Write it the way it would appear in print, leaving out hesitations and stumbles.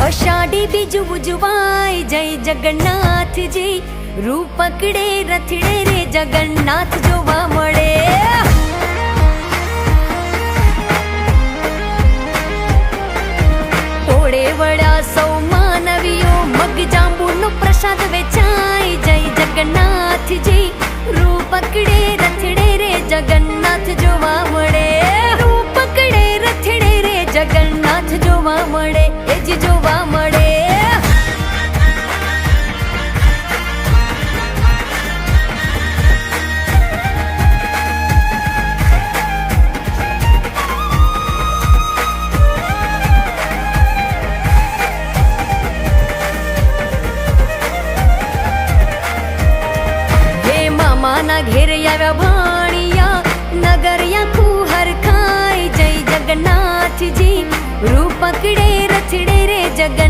અષાઢી બીજ ઉજવાય જય જગન્નાથજી રૂપ પકડે રથડે રે જગન્નાથ જોવા મળે ટોળે વળ્યા સૌ માનવીઓ મગ જાંબુનો પ્રસાદ વેચાય જય જગન્નાથજી રૂપ પકડે રથડે રે જગન્નાથ જોવા મળે રૂપ પકડે રથડે રે જગન્નાથ જોવા મળે એ જ જોવા મળે મામાના ઘેર આવ્યા ભાણિયા નગરિયા કુહર ખાય જય જગન્નાથજી રૂપ પકડે રથડે રે જગન્નાથ